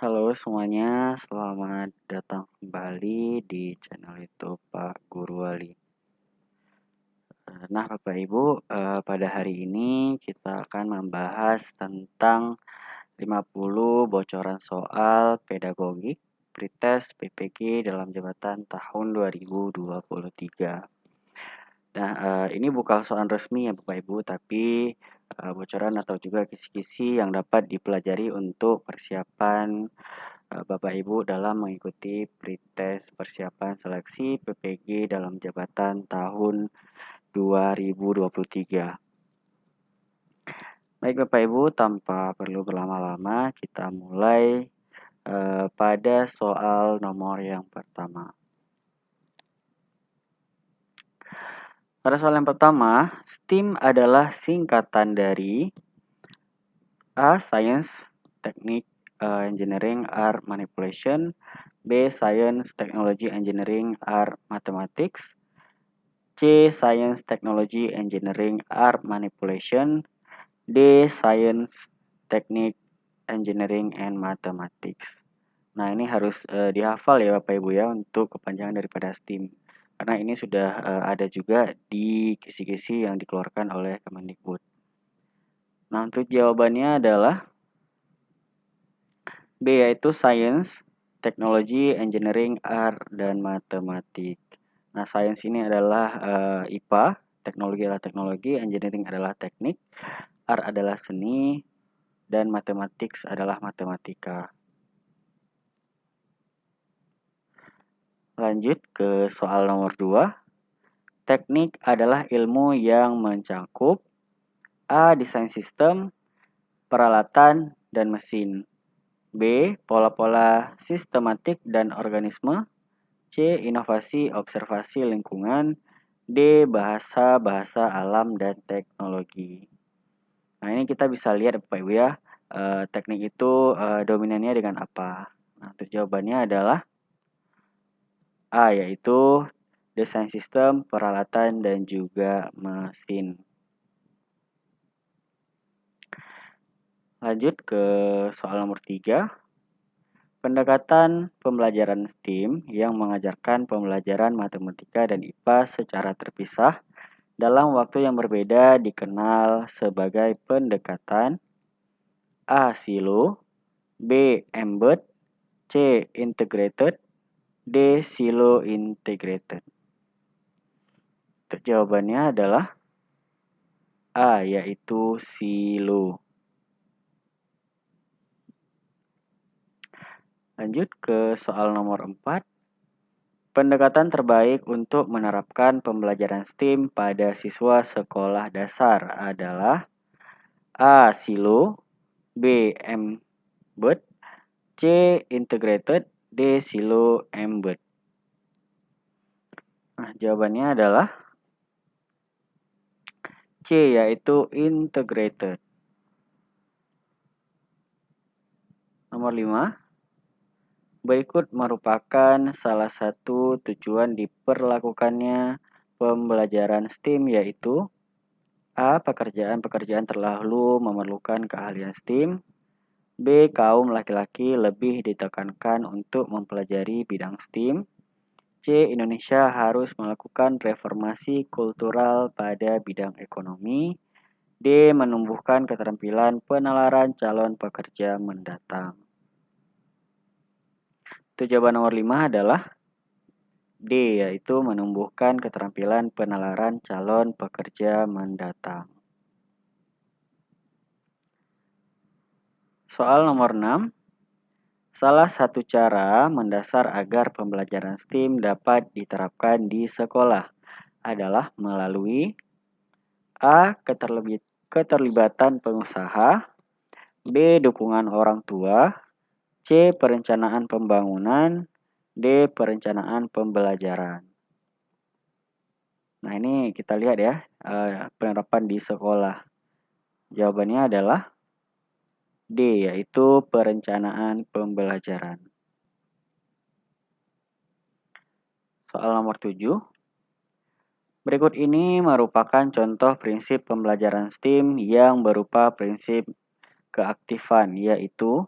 Halo semuanya, selamat datang kembali di channel YouTube Pak Guru Wali. Nah, Bapak Ibu, pada hari ini kita akan membahas tentang 50 bocoran soal pedagogik pretest PPG dalam jabatan tahun 2023. Nah, ini bukan soal resmi ya Bapak Ibu, tapi bocoran atau juga kisi-kisi yang dapat dipelajari untuk persiapan Bapak Ibu dalam mengikuti pretest persiapan seleksi PPG dalam jabatan tahun 2023. Baik Bapak Ibu, tanpa perlu berlama-lama, kita mulai pada soal nomor yang pertama. Pada soal yang pertama, STEAM adalah singkatan dari A. Science, Teknik, Engineering, Art, Manipulation. B. Science, Technology, Engineering, Art, Mathematics. C. Science, Technology, Engineering, Art, Manipulation. D. Science, Teknik, Engineering, and Mathematics. Nah, ini harus dihafal ya Bapak Ibu ya untuk kepanjangan daripada STEAM. Karena ini sudah ada juga di kisi-kisi yang dikeluarkan oleh Kemendikbud. Nah, untuk jawabannya adalah B, yaitu Science, Teknologi, Engineering, Art, dan Matematik. Nah, Science ini adalah IPA, Teknologi adalah teknologi, Engineering adalah teknik, Art adalah seni, dan Mathematics adalah matematika. Lanjut ke soal nomor 2. Teknik adalah ilmu yang mencakup A. Desain sistem, peralatan, dan mesin. B. Pola-pola sistematik dan organisme. C. Inovasi observasi lingkungan. D. Bahasa alam dan teknologi. Nah, ini kita bisa lihat Bapak Ibu ya, teknik itu dominannya dengan apa. Nah, untuk jawabannya adalah A, yaitu desain sistem, peralatan, dan juga mesin. Lanjut ke soal nomor 3. Pendekatan pembelajaran STEAM yang mengajarkan pembelajaran matematika dan IPA secara terpisah dalam waktu yang berbeda dikenal sebagai pendekatan A. Silo, B. Embed, C. Integrated, D. Silo Integrated. Untuk jawabannya adalah A, yaitu silo. Lanjut ke soal nomor 4. Pendekatan terbaik untuk menerapkan pembelajaran STEAM pada siswa sekolah dasar adalah A. Silo, B. Embed, C. Integrated, D. Silo Embed. Nah, jawabannya adalah C, yaitu Integrated. Nomor 5. Berikut merupakan salah satu tujuan diperlakukannya pembelajaran STEAM, yaitu A. Pekerjaan-pekerjaan terlalu memerlukan keahlian STEAM. B. Kaum laki-laki lebih ditekankan untuk mempelajari bidang STEAM. C. Indonesia harus melakukan reformasi kultural pada bidang ekonomi. D. Menumbuhkan keterampilan penalaran calon pekerja mendatang. Untuk jawaban nomor 5 adalah D, yaitu menumbuhkan keterampilan penalaran calon pekerja mendatang. Soal nomor 6. Salah satu cara mendasar agar pembelajaran STEAM dapat diterapkan di sekolah adalah melalui A. Keterlibatan pengusaha, B. Dukungan orang tua, C. Perencanaan pembangunan, D. Perencanaan pembelajaran. Nah, ini kita lihat ya, penerapan di sekolah. Jawabannya adalah D, yaitu perencanaan pembelajaran. Soal nomor 7. Berikut ini merupakan contoh prinsip pembelajaran STEAM yang berupa prinsip keaktifan, yaitu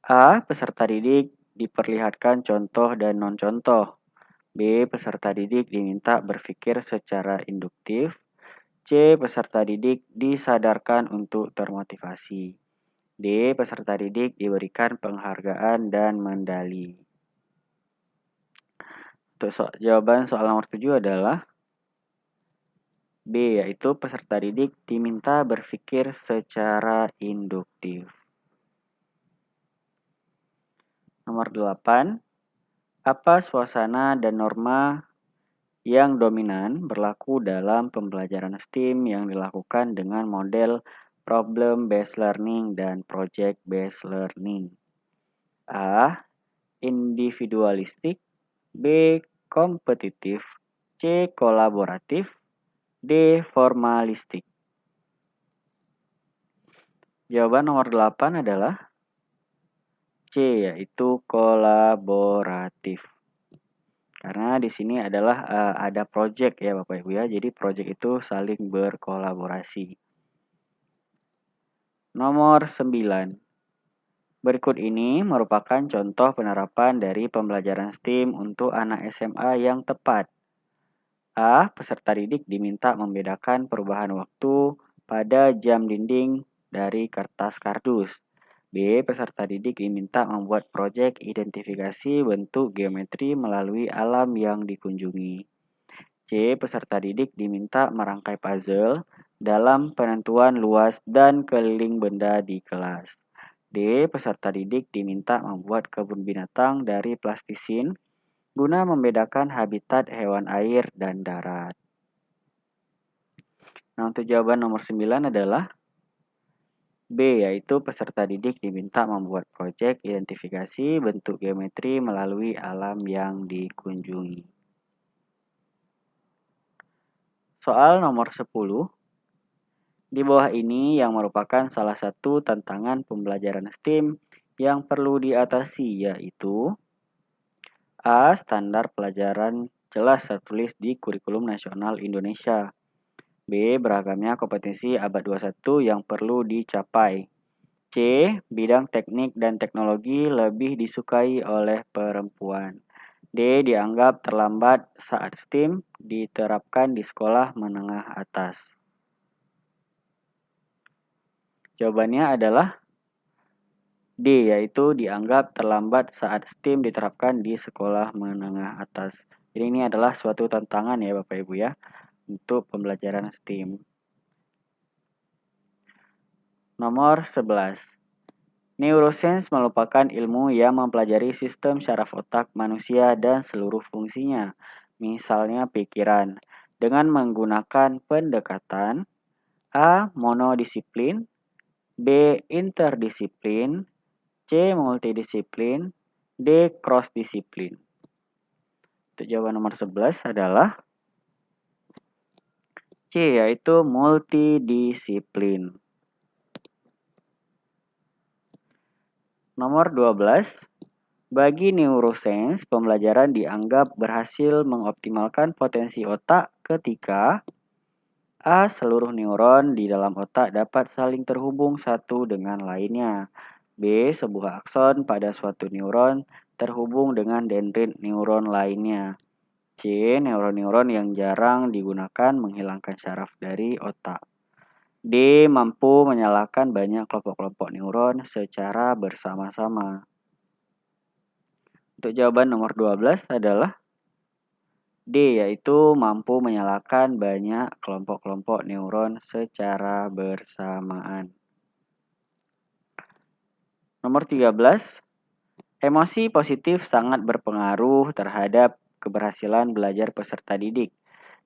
A. Peserta didik diperlihatkan contoh dan non-contoh. B. Peserta didik diminta berpikir secara induktif. C. Peserta didik disadarkan untuk termotivasi. D. Peserta didik diberikan penghargaan dan medali. Untuk jawaban soal nomor 7 adalah B, yaitu peserta didik diminta berpikir secara induktif. Nomor 8, apa suasana dan norma yang dominan berlaku dalam pembelajaran STEAM yang dilakukan dengan model problem based learning dan project based learning? A. Individualistik. B. Kompetitif. C. Kolaboratif. D. Formalistik. Jawaban nomor 8 adalah C, yaitu kolaboratif. Karena di sini adalah ada project ya Bapak Ibu ya. Jadi project itu saling berkolaborasi. Nomor 9. Berikut ini merupakan contoh penerapan dari pembelajaran STEAM untuk anak SMA yang tepat. A. Peserta didik diminta membedakan perubahan waktu pada jam dinding dari kertas kardus. B. Peserta didik diminta membuat proyek identifikasi bentuk geometri melalui alam yang dikunjungi. C. Peserta didik diminta merangkai puzzle dalam penentuan luas dan keliling benda di kelas. D. Peserta didik diminta membuat kebun binatang dari plastisin guna membedakan habitat hewan air dan darat. Nah, untuk jawaban nomor 9 adalah B, yaitu peserta didik diminta membuat proyek identifikasi bentuk geometri melalui alam yang dikunjungi. Soal nomor 10. Di bawah ini yang merupakan salah satu tantangan pembelajaran STEAM yang perlu diatasi, yaitu A. Standar pelajaran jelas tertulis di Kurikulum Nasional Indonesia. B. Beragamnya kompetensi abad 21 yang perlu dicapai. C. Bidang teknik dan teknologi lebih disukai oleh perempuan. D. Dianggap terlambat saat STEAM diterapkan di sekolah menengah atas. Jawabannya adalah D, yaitu dianggap terlambat saat STEAM diterapkan di sekolah menengah atas. Jadi ini adalah suatu tantangan ya Bapak Ibu ya untuk pembelajaran STEAM. Nomor 11. Neuroscience merupakan ilmu yang mempelajari sistem syaraf otak manusia dan seluruh fungsinya, misalnya pikiran, dengan menggunakan pendekatan A. Monodisiplin, B. Interdisiplin, C. Multidisiplin, D. Cross-disiplin. Untuk jawaban nomor 11 adalah C, yaitu multidisiplin. Nomor 12. Bagi neuroscience, pembelajaran dianggap berhasil mengoptimalkan potensi otak ketika A. Seluruh neuron di dalam otak dapat saling terhubung satu dengan lainnya. B. Sebuah akson pada suatu neuron terhubung dengan dendrit neuron lainnya. C. Neuron-neuron yang jarang digunakan menghilangkan syaraf dari otak. D. Mampu menyalakan banyak kelompok-kelompok neuron secara bersama-sama. Untuk jawaban nomor 12 adalah D, yaitu mampu menyalakan banyak kelompok-kelompok neuron secara bersamaan. Nomor 13. Emosi positif sangat berpengaruh terhadap keberhasilan belajar peserta didik.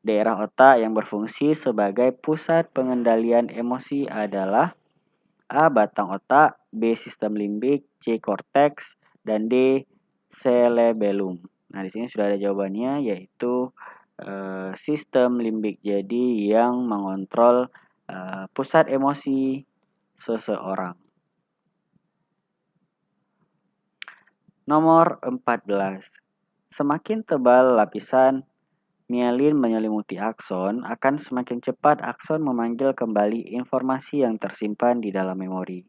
Daerah otak yang berfungsi sebagai pusat pengendalian emosi adalah A. Batang otak, B. Sistem limbik, C. Korteks, dan D. Cerebellum. Nah, di sini sudah ada jawabannya, yaitu sistem limbik. Jadi yang mengontrol pusat emosi seseorang. Nomor 14. Semakin tebal lapisan mielin menyelimuti akson, akan semakin cepat akson memanggil kembali informasi yang tersimpan di dalam memori.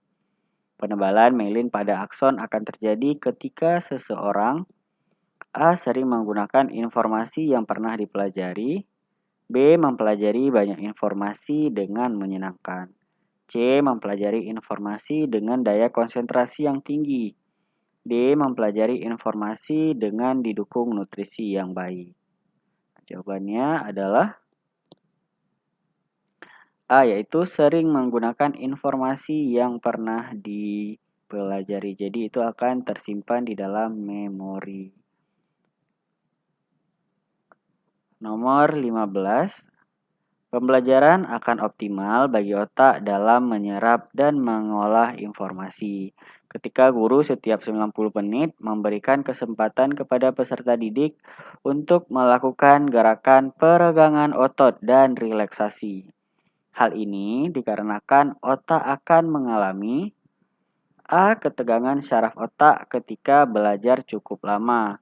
Penebalan myelin pada akson akan terjadi ketika seseorang A. Sering menggunakan informasi yang pernah dipelajari. B. Mempelajari banyak informasi dengan menyenangkan. C. Mempelajari informasi dengan daya konsentrasi yang tinggi. D. Mempelajari informasi dengan didukung nutrisi yang baik. Jawabannya adalah A, yaitu sering menggunakan informasi yang pernah dipelajari. Jadi itu akan tersimpan di dalam memori. Nomor 15. Pembelajaran akan optimal bagi otak dalam menyerap dan mengolah informasi. Ketika guru setiap 90 menit memberikan kesempatan kepada peserta didik untuk melakukan gerakan peregangan otot dan relaksasi. Hal ini dikarenakan otak akan mengalami A. Ketegangan syaraf otak ketika belajar cukup lama.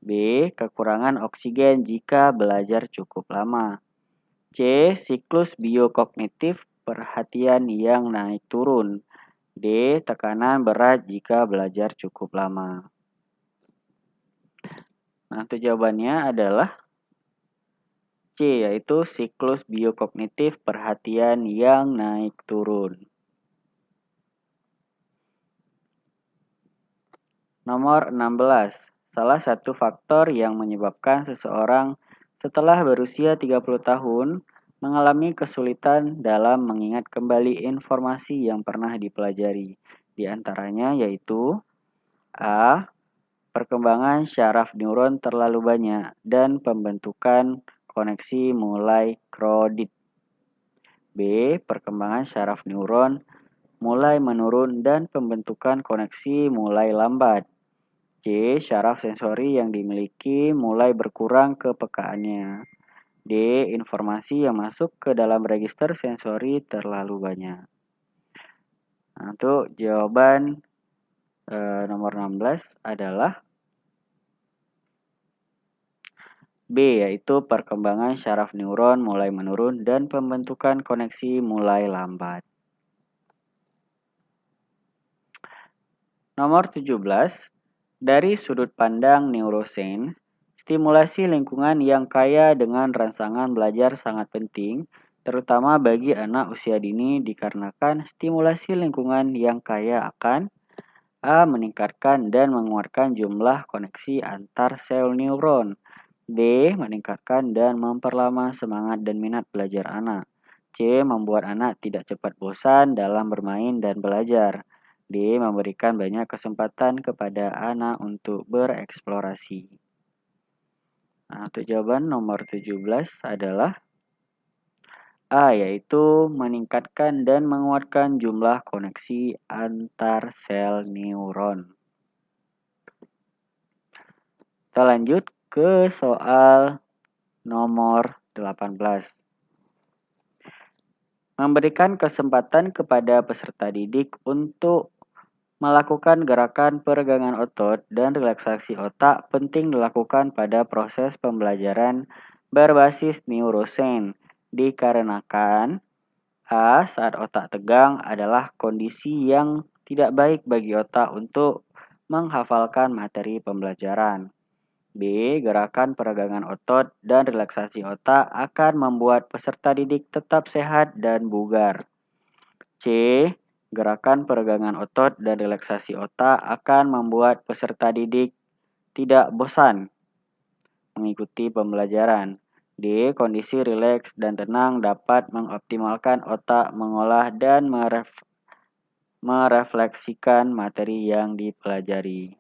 B. Kekurangan oksigen jika belajar cukup lama. C. Siklus biokognitif perhatian yang naik turun. D. Tekanan berat jika belajar cukup lama. Nah, untuk jawabannya adalah C, yaitu siklus biokognitif perhatian yang naik turun. Nomor 16. Salah satu faktor yang menyebabkan seseorang setelah berusia 30 tahun mengalami kesulitan dalam mengingat kembali informasi yang pernah dipelajari. Di antaranya yaitu A. Perkembangan syaraf neuron terlalu banyak dan pembentukan koneksi mulai krodit. B. Perkembangan syaraf neuron mulai menurun dan pembentukan koneksi mulai lambat. C. Syaraf sensori yang dimiliki mulai berkurang kepekaannya. D. Informasi yang masuk ke dalam register sensori terlalu banyak. Nah, untuk jawaban nomor 16 adalah B, yaitu perkembangan syaraf neuron mulai menurun dan pembentukan koneksi mulai lambat. Nomor 17. Dari sudut pandang neurosains, stimulasi lingkungan yang kaya dengan rangsangan belajar sangat penting, terutama bagi anak usia dini dikarenakan stimulasi lingkungan yang kaya akan A. Meningkatkan dan menguatkan jumlah koneksi antar sel neuron. B. Meningkatkan dan memperlama semangat dan minat belajar anak. C. Membuat anak tidak cepat bosan dalam bermain dan belajar. D. Memberikan banyak kesempatan kepada anak untuk bereksplorasi. Nah, untuk jawaban nomor 17 adalah A, yaitu meningkatkan dan menguatkan jumlah koneksi antar sel neuron. Kita lanjut ke soal nomor 18. Memberikan kesempatan kepada peserta didik untuk melakukan gerakan peregangan otot dan relaksasi otak penting dilakukan pada proses pembelajaran berbasis neurosains dikarenakan A. Saat otak tegang adalah kondisi yang tidak baik bagi otak untuk menghafalkan materi pembelajaran. B. Gerakan peregangan otot dan relaksasi otak akan membuat peserta didik tetap sehat dan bugar. C. Gerakan peregangan otot dan relaksasi otak akan membuat peserta didik tidak bosan mengikuti pembelajaran. D. Kondisi rileks dan tenang dapat mengoptimalkan otak mengolah dan merefleksikan materi yang dipelajari.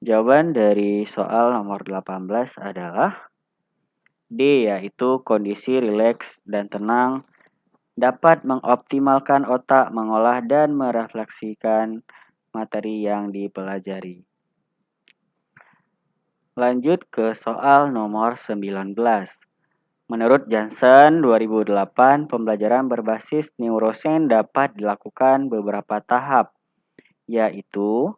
Jawaban dari soal nomor 18 adalah D, yaitu kondisi rileks dan tenang dapat mengoptimalkan otak mengolah dan merefleksikan materi yang dipelajari. Lanjut ke soal nomor 19. Menurut Jansen 2008, pembelajaran berbasis neurosains dapat dilakukan beberapa tahap, yaitu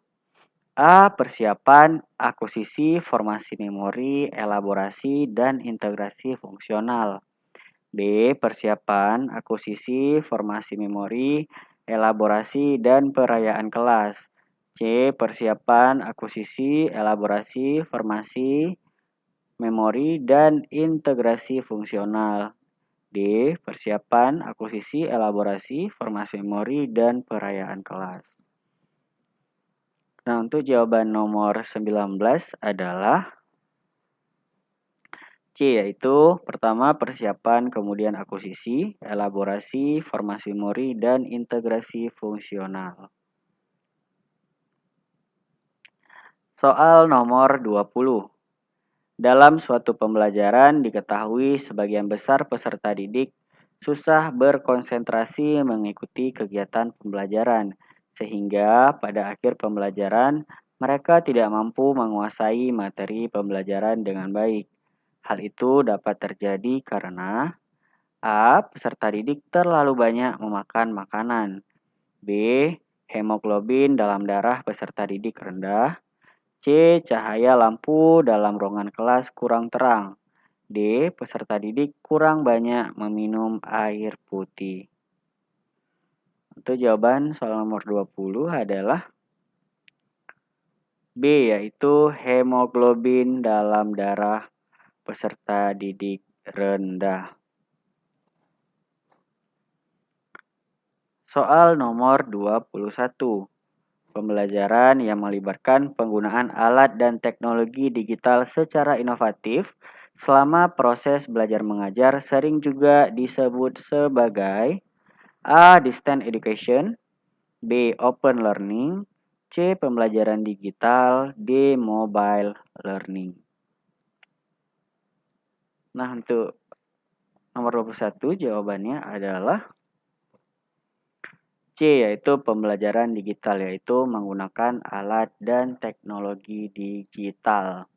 A. Persiapan, akuisisi, formasi memori, elaborasi, dan integrasi fungsional. B. Persiapan, akuisisi, formasi memori, elaborasi dan perayaan kelas. C. Persiapan akuisisi, elaborasi, formasi, memori, dan integrasi fungsional. D. Persiapan akuisisi, elaborasi, formasi memori, dan perayaan kelas. Nah, untuk jawaban nomor 19 adalah C, yaitu pertama persiapan, kemudian akuisisi, elaborasi, formasi memori, dan integrasi fungsional. Soal nomor 20. Dalam suatu pembelajaran diketahui sebagian besar peserta didik susah berkonsentrasi mengikuti kegiatan pembelajaran, sehingga pada akhir pembelajaran mereka tidak mampu menguasai materi pembelajaran dengan baik. Hal itu dapat terjadi karena A. Peserta didik terlalu banyak memakan makanan. B. Hemoglobin dalam darah peserta didik rendah. C. Cahaya lampu dalam ruangan kelas kurang terang. D. Peserta didik kurang banyak meminum air putih. Untuk jawaban soal nomor 20 adalah B, yaitu hemoglobin dalam darah peserta didik rendah. Soal nomor 21. Pembelajaran yang melibatkan penggunaan alat dan teknologi digital secara inovatif selama proses belajar mengajar sering juga disebut sebagai A. Distance education, B. Open learning, C. Pembelajaran digital, D. Mobile learning. Nah, untuk nomor 21 jawabannya adalah C, yaitu pembelajaran digital, yaitu menggunakan alat dan teknologi digital.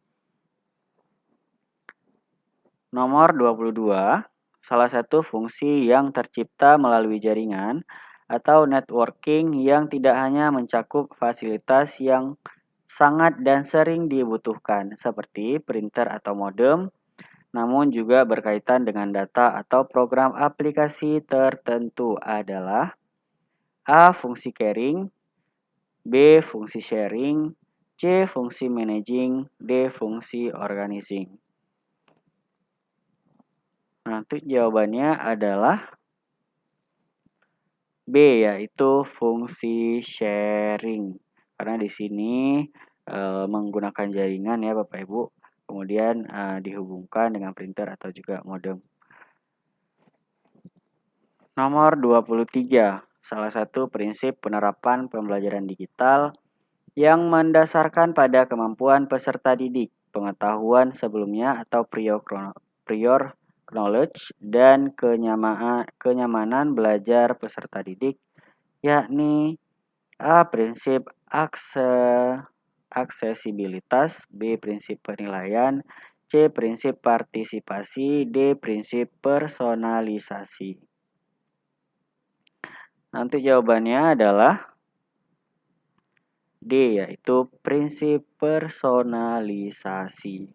Nomor 22, salah satu fungsi yang tercipta melalui jaringan atau networking yang tidak hanya mencakup fasilitas yang sangat dan sering dibutuhkan, seperti printer atau modem, namun juga berkaitan dengan data atau program aplikasi tertentu adalah A. Fungsi caring, B. Fungsi sharing, C. Fungsi managing, D. Fungsi organizing. Nah, untuk jawabannya adalah B, yaitu fungsi sharing. Karena di sini menggunakan jaringan ya Bapak Ibu, kemudian dihubungkan dengan printer atau juga modem. Nomor 23. Salah satu prinsip penerapan pembelajaran digital yang mendasarkan pada kemampuan peserta didik, pengetahuan sebelumnya atau prior knowledge, dan kenyamanan belajar peserta didik, yakni A. Prinsip aksesibilitas, B. Prinsip penilaian, C. Prinsip partisipasi, D. Prinsip personalisasi. Nanti jawabannya adalah D, yaitu prinsip personalisasi.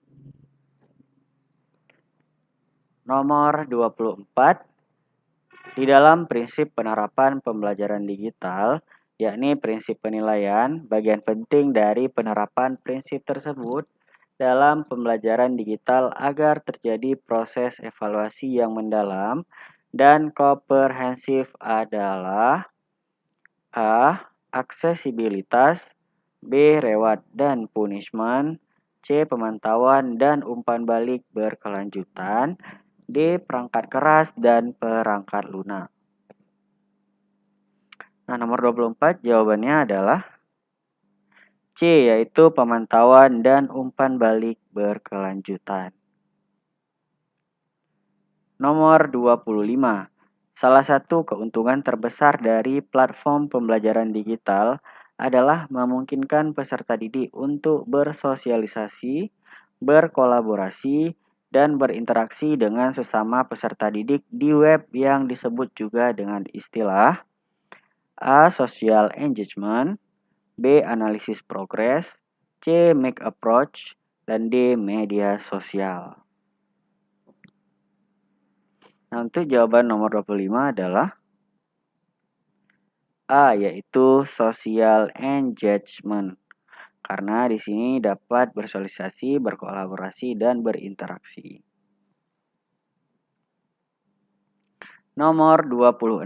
Nomor 24. Di dalam prinsip penerapan pembelajaran digital, yakni prinsip penilaian, bagian penting dari penerapan prinsip tersebut dalam pembelajaran digital agar terjadi proses evaluasi yang mendalam dan komprehensif adalah A. Aksesibilitas, B. Reward dan punishment, C. Pemantauan dan umpan balik berkelanjutan, D. Perangkat keras dan perangkat lunak. Nah, nomor 24 jawabannya adalah C, yaitu pemantauan dan umpan balik berkelanjutan. Nomor 25. Salah satu keuntungan terbesar dari platform pembelajaran digital adalah memungkinkan peserta didik untuk bersosialisasi, berkolaborasi, dan berinteraksi dengan sesama peserta didik di web yang disebut juga dengan istilah A. Social engagement, B. Analisis progress, C. Make approach, dan D. Media sosial. Nah, untuk jawaban nomor 25 adalah A, yaitu social engagement. Karena di sini dapat bersosialisasi, berkolaborasi, dan berinteraksi. Nomor 26.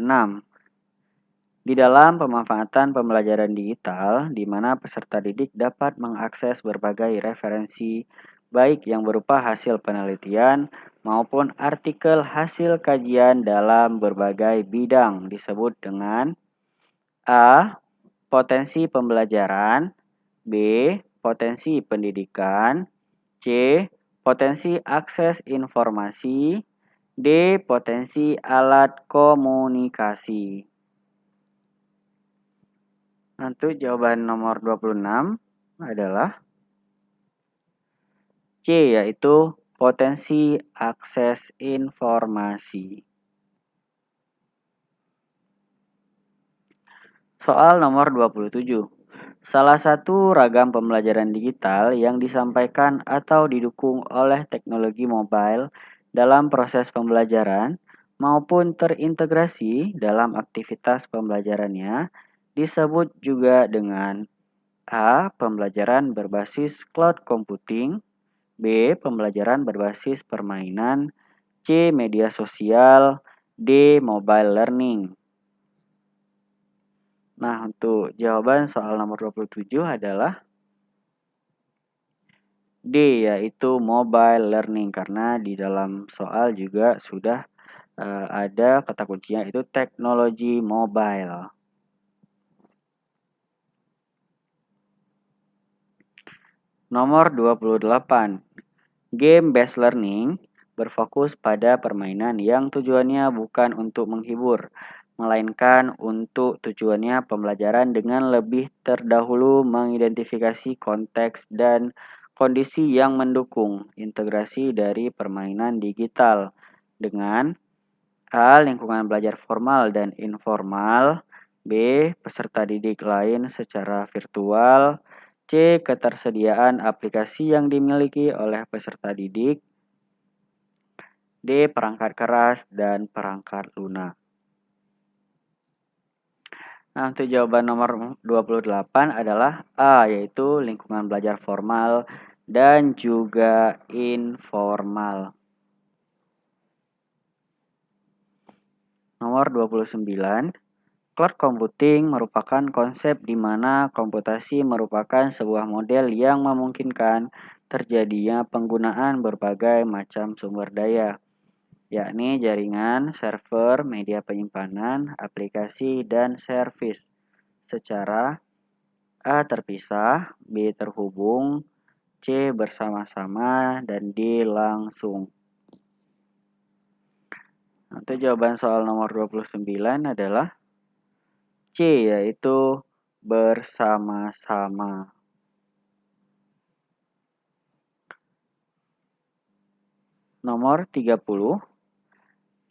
Di dalam pemanfaatan pembelajaran digital, di mana peserta didik dapat mengakses berbagai referensi, baik yang berupa hasil penelitian maupun artikel hasil kajian dalam berbagai bidang, disebut dengan A. Potensi pembelajaran, B. Potensi pendidikan, C. Potensi akses informasi, D. Potensi alat komunikasi. Untuk jawaban nomor 26 adalah C, yaitu potensi akses informasi. Soal nomor 27. Salah satu ragam pembelajaran digital yang disampaikan atau didukung oleh teknologi mobile dalam proses pembelajaran maupun terintegrasi dalam aktivitas pembelajarannya disebut juga dengan A. Pembelajaran berbasis cloud computing, B. Pembelajaran berbasis permainan, C. Media sosial, D. Mobile learning. Nah, untuk jawaban soal nomor 27 adalah D, yaitu mobile learning. Karena di dalam soal juga sudah ada kata kuncinya itu teknologi mobile. Nomor 28. Game-based learning berfokus pada permainan yang tujuannya bukan untuk menghibur, melainkan untuk tujuannya pembelajaran dengan lebih terdahulu mengidentifikasi konteks dan kondisi yang mendukung integrasi dari permainan digital dengan A. Lingkungan belajar formal dan informal, B. Peserta didik lain secara virtual, C. Ketersediaan aplikasi yang dimiliki oleh peserta didik, D. Perangkat keras dan perangkat lunak. Nah, untuk jawaban nomor 28 adalah A, yaitu lingkungan belajar formal dan juga informal. Nomor 29. Cloud computing merupakan konsep di mana komputasi merupakan sebuah model yang memungkinkan terjadinya penggunaan berbagai macam sumber daya, yakni jaringan, server, media penyimpanan, aplikasi, dan servis secara A. terpisah, B. terhubung, C. bersama-sama, dan D. langsung. Untuk jawaban soal nomor 29 adalah C, yaitu bersama-sama. Nomor 30.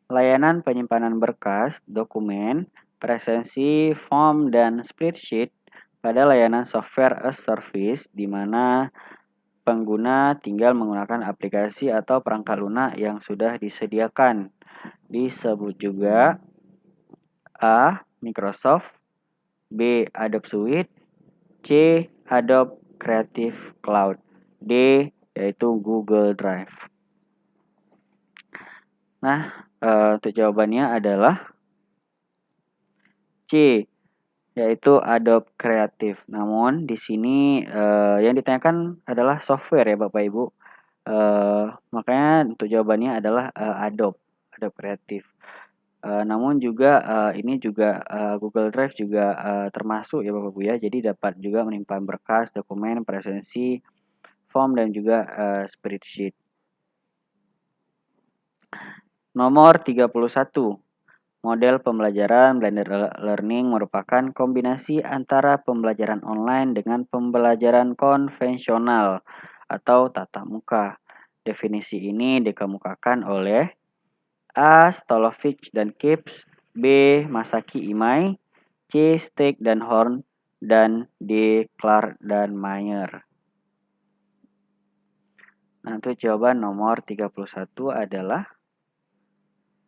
Layanan penyimpanan berkas, dokumen, presensi, form, dan spreadsheet pada layanan software as service di mana pengguna tinggal menggunakan aplikasi atau perangkat lunak yang sudah disediakan. Disebut juga A. Microsoft, B. Adobe Suite, C. Adobe Creative Cloud, D. Yaitu Google Drive. Nah, untuk jawabannya adalah C, yaitu Adobe Creative. Namun di sini yang ditanyakan adalah software ya Bapak Ibu. Makanya untuk jawabannya adalah Adobe Creative. Namun juga ini juga Google Drive juga termasuk ya Bapak Ibu ya. Jadi dapat juga menyimpan berkas, dokumen, presensi, form, dan juga spreadsheet. Nomor 31. Model pembelajaran blended learning merupakan kombinasi antara pembelajaran online dengan pembelajaran konvensional atau tatap muka. Definisi ini dikemukakan oleh A. Stolovic dan Kipps, B. Masaki Imai, C. Steak dan Horn, dan D. Clark dan Mayer. Nah, untuk jawaban nomor 31 adalah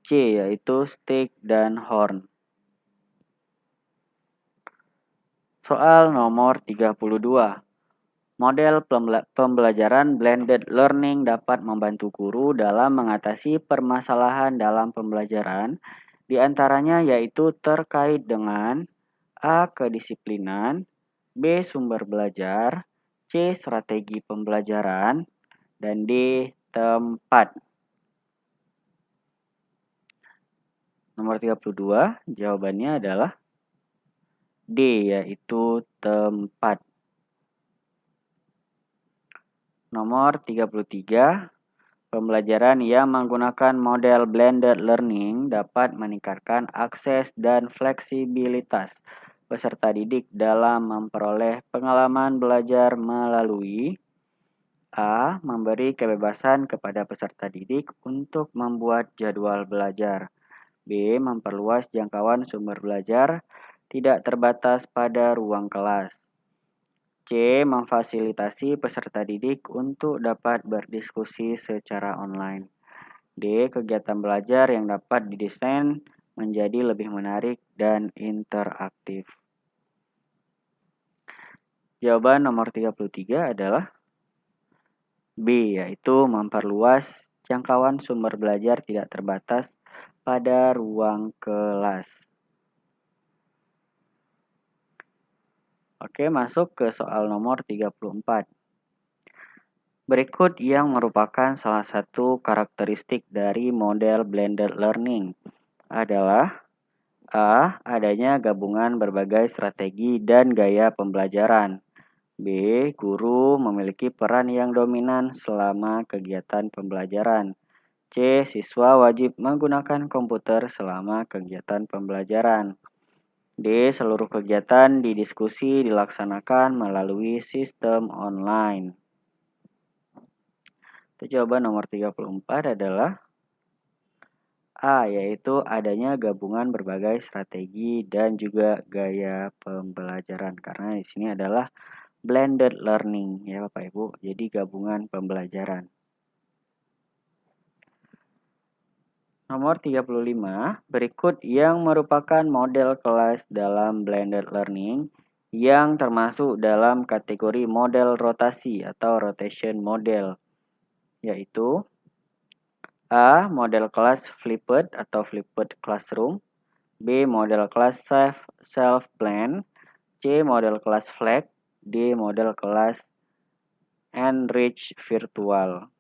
C, yaitu Steak dan Horn. Soal nomor 32. Model pembelajaran blended learning dapat membantu guru dalam mengatasi permasalahan dalam pembelajaran, di antaranya yaitu terkait dengan A. Kedisiplinan, B. Sumber belajar, C. Strategi pembelajaran, dan D. Tempat. Nomor 32, jawabannya adalah D, yaitu tempat. Nomor 33, pembelajaran yang menggunakan model blended learning dapat meningkatkan akses dan fleksibilitas peserta didik dalam memperoleh pengalaman belajar melalui A. Memberi kebebasan kepada peserta didik untuk membuat jadwal belajar. B. Memperluas jangkauan sumber belajar tidak terbatas pada ruang kelas. C. Memfasilitasi peserta didik untuk dapat berdiskusi secara online. D. Kegiatan belajar yang dapat didesain menjadi lebih menarik dan interaktif. Jawaban nomor 33 adalah B, yaitu memperluas jangkauan sumber belajar tidak terbatas pada ruang kelas. Oke, masuk ke soal nomor 34. Berikut yang merupakan salah satu karakteristik dari model blended learning adalah A. Adanya gabungan berbagai strategi dan gaya pembelajaran. B. Guru memiliki peran yang dominan selama kegiatan pembelajaran. C. Siswa wajib menggunakan komputer selama kegiatan pembelajaran. D. Seluruh kegiatan didiskusi dilaksanakan melalui sistem online. Jawaban nomor 34 adalah A, yaitu adanya gabungan berbagai strategi dan juga gaya pembelajaran. Karena di sini adalah blended learning ya Bapak Ibu, jadi gabungan pembelajaran. Nomor 35, berikut yang merupakan model kelas dalam blended learning yang termasuk dalam kategori model rotasi atau rotation model, yaitu A. Model kelas flipped atau flipped classroom, B. Model kelas self-plan, C. Model kelas flag, D. Model kelas enrich virtual.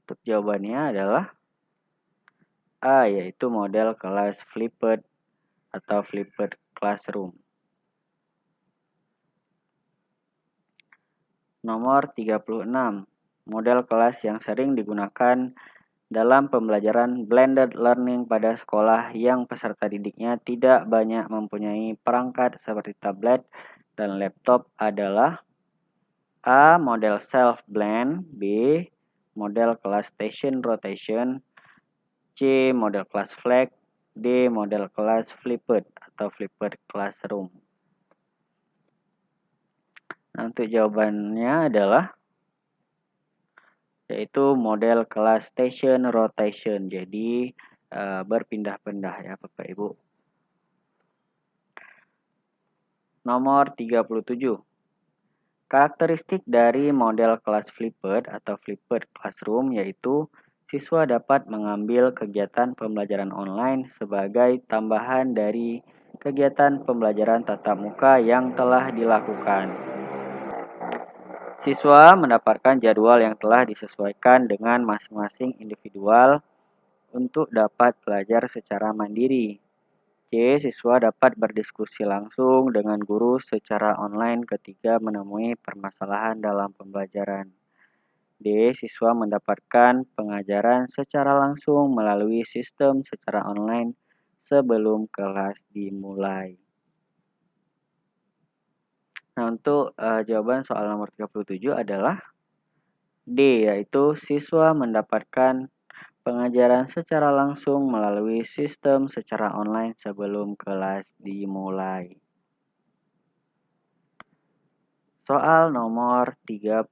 Untuk jawabannya adalah A, yaitu model kelas flipped atau flipped classroom. Nomor 36. Model kelas yang sering digunakan dalam pembelajaran blended learning pada sekolah yang peserta didiknya tidak banyak mempunyai perangkat seperti tablet dan laptop adalah A. Model self-blend, B. Model kelas station rotation, C. Model kelas flag, D. Model kelas flipped atau flipped classroom. Nah, untuk jawabannya adalah yaitu model kelas station rotation. Jadi berpindah-pindah ya Bapak Ibu. Nomor 37. Karakteristik dari model kelas flipped atau flipped classroom yaitu siswa dapat mengambil kegiatan pembelajaran online sebagai tambahan dari kegiatan pembelajaran tatap muka yang telah dilakukan. Siswa mendapatkan jadwal yang telah disesuaikan dengan masing-masing individual untuk dapat belajar secara mandiri. C. Siswa dapat berdiskusi langsung dengan guru secara online ketika menemui permasalahan dalam pembelajaran. D. Siswa mendapatkan pengajaran secara langsung melalui sistem secara online sebelum kelas dimulai. Nah, untuk jawaban soal nomor 37 adalah D, yaitu siswa mendapatkan pengajaran secara langsung melalui sistem secara online sebelum kelas dimulai. Soal nomor 38.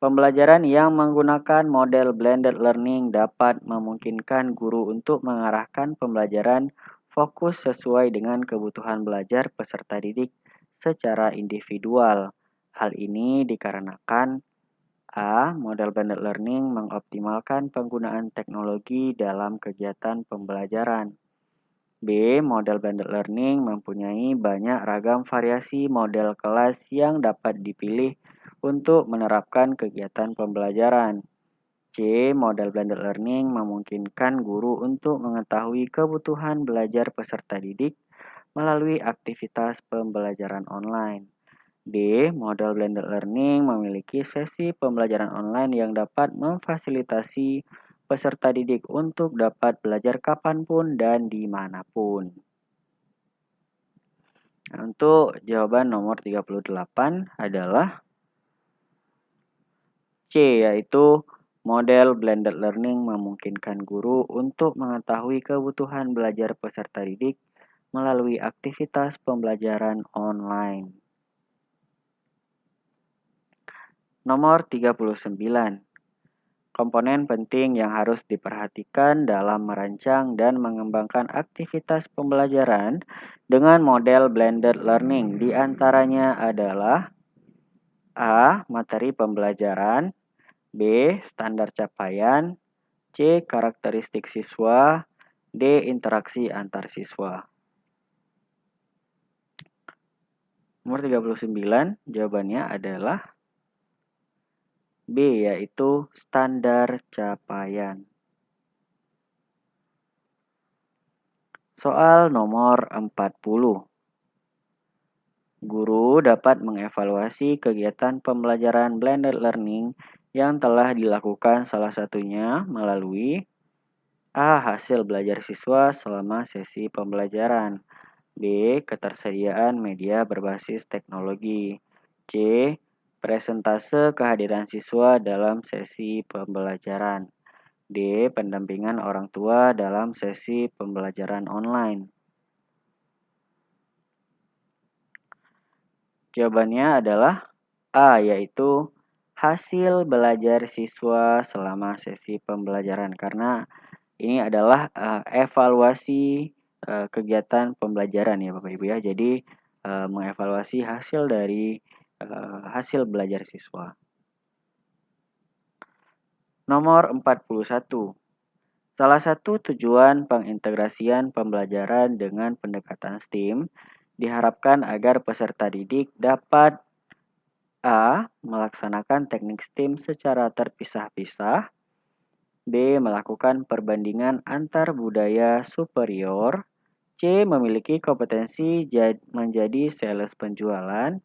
Pembelajaran yang menggunakan model blended learning dapat memungkinkan guru untuk mengarahkan pembelajaran fokus sesuai dengan kebutuhan belajar peserta didik secara individual. Hal ini dikarenakan A. Model blended learning mengoptimalkan penggunaan teknologi dalam kegiatan pembelajaran. B. Model blended learning mempunyai banyak ragam variasi model kelas yang dapat dipilih untuk menerapkan kegiatan pembelajaran. C. Model blended learning memungkinkan guru untuk mengetahui kebutuhan belajar peserta didik melalui aktivitas pembelajaran online. D. Model blended learning memiliki sesi pembelajaran online yang dapat memfasilitasi peserta didik untuk dapat belajar kapanpun dan dimanapun. Nah, untuk jawaban nomor 38 adalah C, yaitu model blended learning memungkinkan guru untuk mengetahui kebutuhan belajar peserta didik melalui aktivitas pembelajaran online. Nomor 39. Komponen penting yang harus diperhatikan dalam merancang dan mengembangkan aktivitas pembelajaran dengan model blended learning diantaranya adalah A. Materi pembelajaran, B. Standar capaian, C. Karakteristik siswa, D. Interaksi antar siswa. Nomor 39, jawabannya adalah B, yaitu standar capaian. Soal nomor 40. Guru dapat mengevaluasi kegiatan pembelajaran blended learning yang telah dilakukan salah satunya melalui A. Hasil belajar siswa selama sesi pembelajaran, B. Ketersediaan media berbasis teknologi, C. Presentase kehadiran siswa dalam sesi pembelajaran, D. Pendampingan orang tua dalam sesi pembelajaran online. Jawabannya adalah A, yaitu hasil belajar siswa selama sesi pembelajaran, karena ini adalah evaluasi kegiatan pembelajaran ya Bapak Ibu ya. Jadi mengevaluasi hasil dari hasil belajar siswa. Nomor 41. Salah satu tujuan pengintegrasian pembelajaran dengan pendekatan STEAM diharapkan agar peserta didik dapat A. Melaksanakan teknik STEAM secara terpisah-pisah, B. Melakukan perbandingan antar budaya superior, C. Memiliki kompetensi menjadi sales penjualan,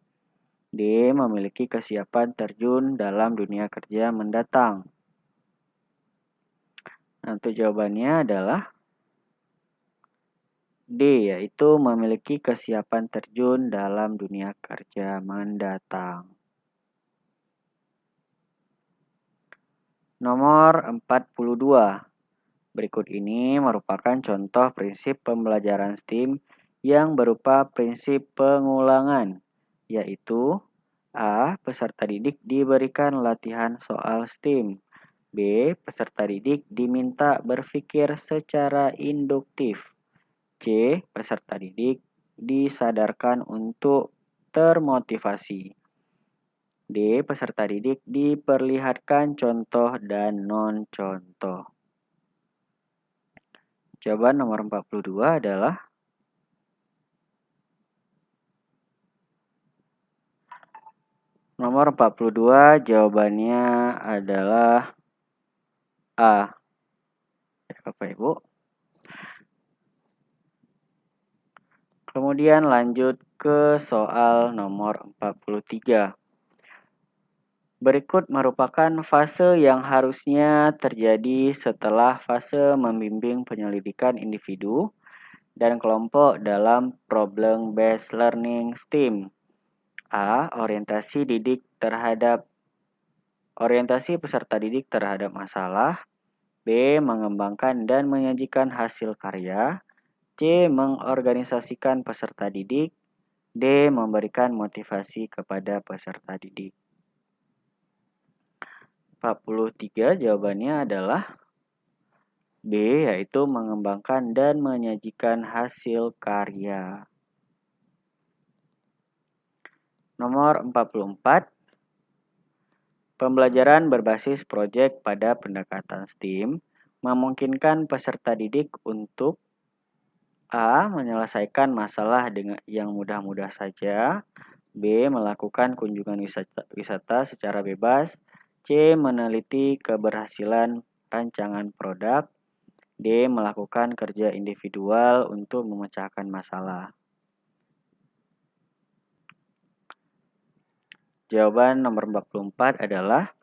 D. Memiliki kesiapan terjun dalam dunia kerja mendatang. Untuk jawabannya adalah D, yaitu memiliki kesiapan terjun dalam dunia kerja mendatang. Nomor 42. Berikut ini merupakan contoh prinsip pembelajaran STEAM yang berupa prinsip pengulangan, yaitu A. Peserta didik diberikan latihan soal STEAM, B. Peserta didik diminta berpikir secara induktif, C. Peserta didik disadarkan untuk termotivasi, D. Peserta didik diperlihatkan contoh dan non-contoh. Jawaban nomor 42 adalah nomor 42, jawabannya adalah A. Ya, Bapak Ibu. Kemudian lanjut ke soal nomor 43. Berikut merupakan fase yang harusnya terjadi setelah fase membimbing penyelidikan individu dan kelompok dalam problem based learning STEAM. A. Orientasi peserta didik terhadap masalah. B. Mengembangkan dan menyajikan hasil karya. C. Mengorganisasikan peserta didik. D. Memberikan motivasi kepada peserta didik. 43 jawabannya adalah B. Yaitu mengembangkan dan menyajikan hasil karya. Nomor 44. Pembelajaran berbasis proyek pada pendekatan STEAM memungkinkan peserta didik untuk A. Menyelesaikan masalah yang mudah-mudah saja. B. Melakukan kunjungan wisata secara bebas. C. Meneliti keberhasilan rancangan produk. D. Melakukan kerja individual untuk memecahkan masalah. Jawaban nomor 44 adalah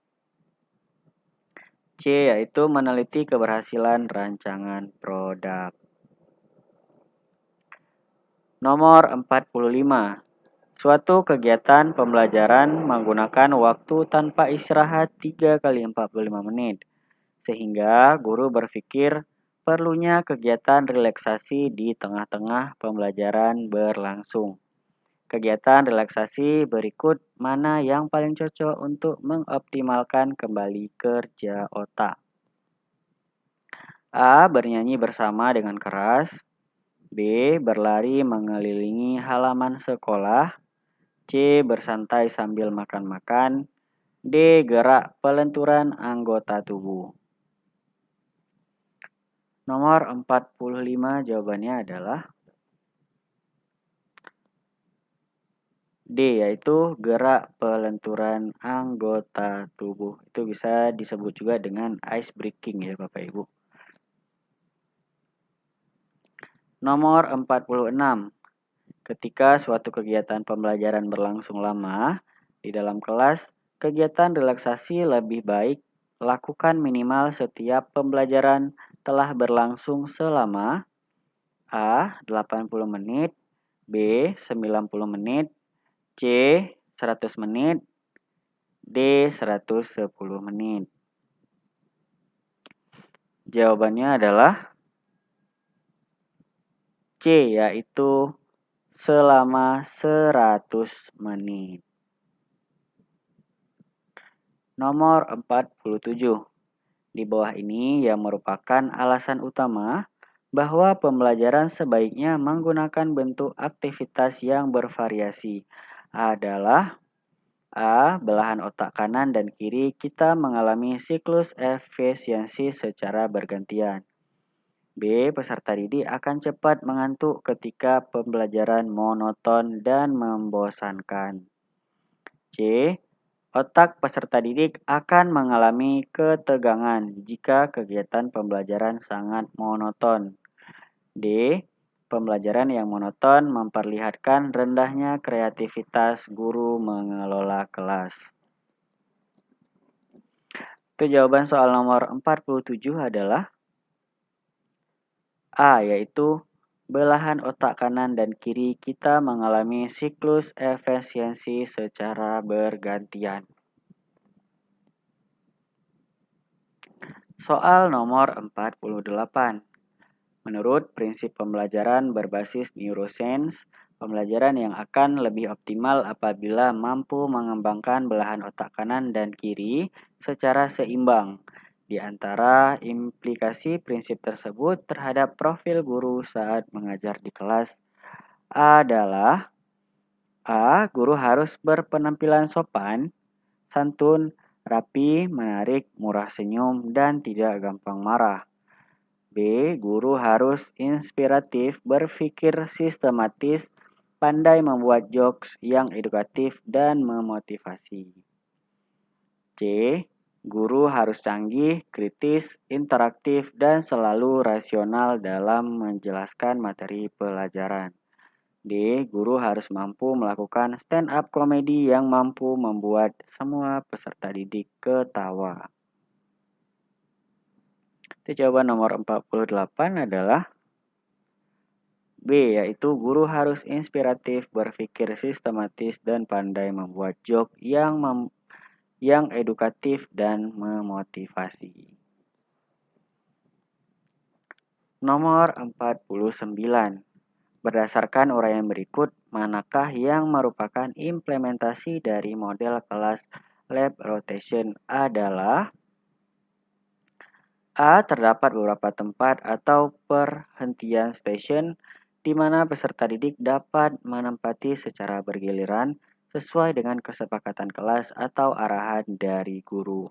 C, yaitu meneliti keberhasilan rancangan produk. Nomor 45. Suatu kegiatan pembelajaran menggunakan waktu tanpa istirahat 3 kali 45 menit. Sehingga guru berpikir perlunya kegiatan relaksasi di tengah-tengah pembelajaran berlangsung. Kegiatan relaksasi berikut mana yang paling cocok untuk mengoptimalkan kembali kerja otak? A. Bernyanyi bersama dengan keras. B. Berlari mengelilingi halaman sekolah. C. Bersantai sambil makan-makan. D. Gerak pelenturan anggota tubuh. Nomor 45 jawabannya adalah D, yaitu gerak pelenturan anggota tubuh. Itu bisa disebut juga dengan ice breaking ya Bapak Ibu. Nomor 46. Ketika suatu kegiatan pembelajaran berlangsung lama, di dalam kelas, kegiatan relaksasi lebih baik lakukan minimal setiap pembelajaran telah berlangsung selama A. 80 menit, B. 90 menit, C. 100 menit, D. 110 menit. Jawabannya adalah C, yaitu selama 100 menit. Nomor 47. Di bawah ini yang merupakan alasan utama bahwa pembelajaran sebaiknya menggunakan bentuk aktivitas yang bervariasi adalah A. Belahan otak kanan dan kiri kita mengalami siklus efisiensi secara bergantian. B. Peserta didik akan cepat mengantuk ketika pembelajaran monoton dan membosankan. C. Otak peserta didik akan mengalami ketegangan jika kegiatan pembelajaran sangat monoton. D. Pembelajaran yang monoton memperlihatkan rendahnya kreativitas guru mengelola kelas. Itu jawaban soal nomor 47 adalah A, yaitu belahan otak kanan dan kiri kita mengalami siklus efisiensi secara bergantian. Soal nomor 48. Menurut prinsip pembelajaran berbasis neuroscience, pembelajaran yang akan lebih optimal apabila mampu mengembangkan belahan otak kanan dan kiri secara seimbang. Di antara implikasi prinsip tersebut terhadap profil guru saat mengajar di kelas adalah A. Guru harus berpenampilan sopan, santun, rapi, menarik, murah senyum, dan tidak gampang marah. B. Guru harus inspiratif, berpikir sistematis, pandai membuat jokes yang edukatif dan memotivasi. C. Guru harus canggih, kritis, interaktif, dan selalu rasional dalam menjelaskan materi pelajaran. D. Guru harus mampu melakukan stand-up komedi yang mampu membuat semua peserta didik ketawa. Itu jawaban nomor 48 adalah B, yaitu guru harus inspiratif, berpikir sistematis, dan pandai membuat joke yang edukatif dan memotivasi. Nomor 49. Berdasarkan uraian berikut, manakah yang merupakan implementasi dari model kelas lab rotation adalah A. Terdapat beberapa tempat atau perhentian stasiun di mana peserta didik dapat menempati secara bergiliran sesuai dengan kesepakatan kelas atau arahan dari guru.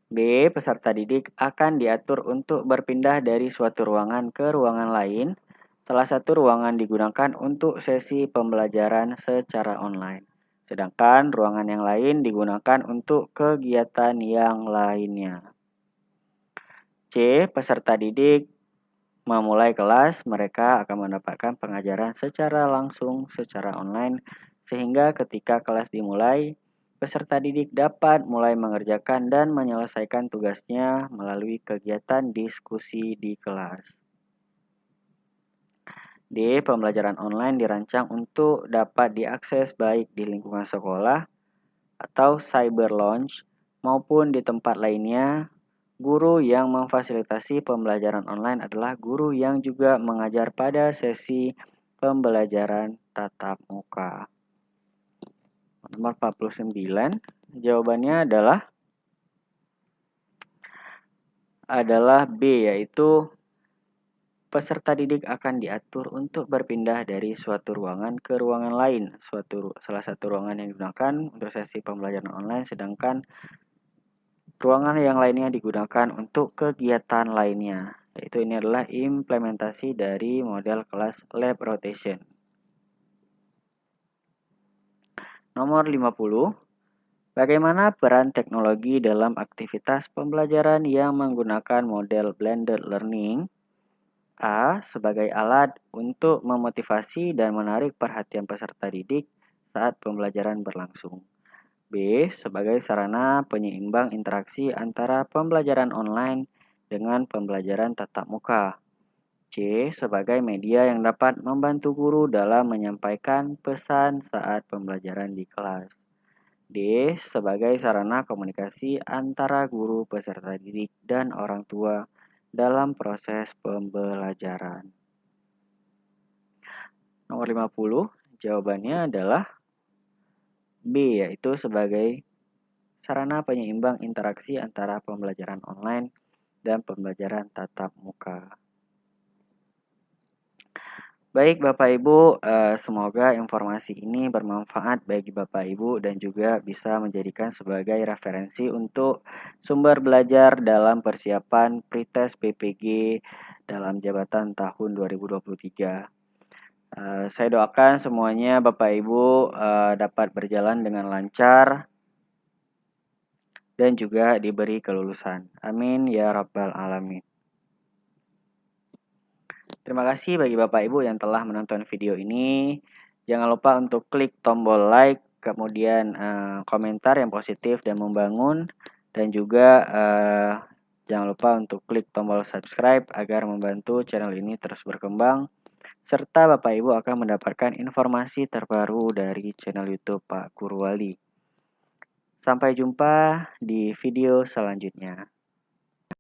B. Peserta didik akan diatur untuk berpindah dari suatu ruangan ke ruangan lain. Salah satu ruangan digunakan untuk sesi pembelajaran secara online, sedangkan ruangan yang lain digunakan untuk kegiatan yang lainnya. C. Peserta didik memulai kelas, mereka akan mendapatkan pengajaran secara langsung secara online, sehingga ketika kelas dimulai, peserta didik dapat mulai mengerjakan dan menyelesaikan tugasnya melalui kegiatan diskusi di kelas. D. Pembelajaran online dirancang untuk dapat diakses baik di lingkungan sekolah atau cyber lounge maupun di tempat lainnya. Guru yang memfasilitasi pembelajaran online adalah guru yang juga mengajar pada sesi pembelajaran tatap muka. Nomor 49, jawabannya adalah B, yaitu peserta didik akan diatur untuk berpindah dari suatu ruangan ke ruangan lain. Salah satu ruangan yang digunakan untuk sesi pembelajaran online, sedangkan ruangan yang lainnya digunakan untuk kegiatan lainnya. Yaitu ini adalah implementasi dari model kelas lab rotation. Nomor 50. Bagaimana peran teknologi dalam aktivitas pembelajaran yang menggunakan model blended learning? A. Sebagai alat untuk memotivasi dan menarik perhatian peserta didik saat pembelajaran berlangsung. B. Sebagai sarana penyeimbang interaksi antara pembelajaran online dengan pembelajaran tatap muka. C. Sebagai media yang dapat membantu guru dalam menyampaikan pesan saat pembelajaran di kelas. D. Sebagai sarana komunikasi antara guru, peserta didik, dan orang tua dalam proses pembelajaran. Nomor 50, jawabannya adalah B, yaitu sebagai sarana penyeimbang interaksi antara pembelajaran online dan pembelajaran tatap muka. Baik Bapak Ibu, semoga informasi ini bermanfaat bagi Bapak Ibu dan juga bisa menjadikan sebagai referensi untuk sumber belajar dalam persiapan pretest PPG dalam jabatan tahun 2023. Saya doakan semuanya Bapak Ibu dapat berjalan dengan lancar dan juga diberi kelulusan. Amin ya rabbal alamin. Terima kasih bagi Bapak Ibu yang telah menonton video ini. Jangan lupa untuk klik tombol like, kemudian komentar yang positif dan membangun, dan juga jangan lupa untuk klik tombol subscribe agar membantu channel ini terus berkembang, serta Bapak Ibu akan mendapatkan informasi terbaru dari channel YouTube Pak Guru Wali. Sampai jumpa di video selanjutnya.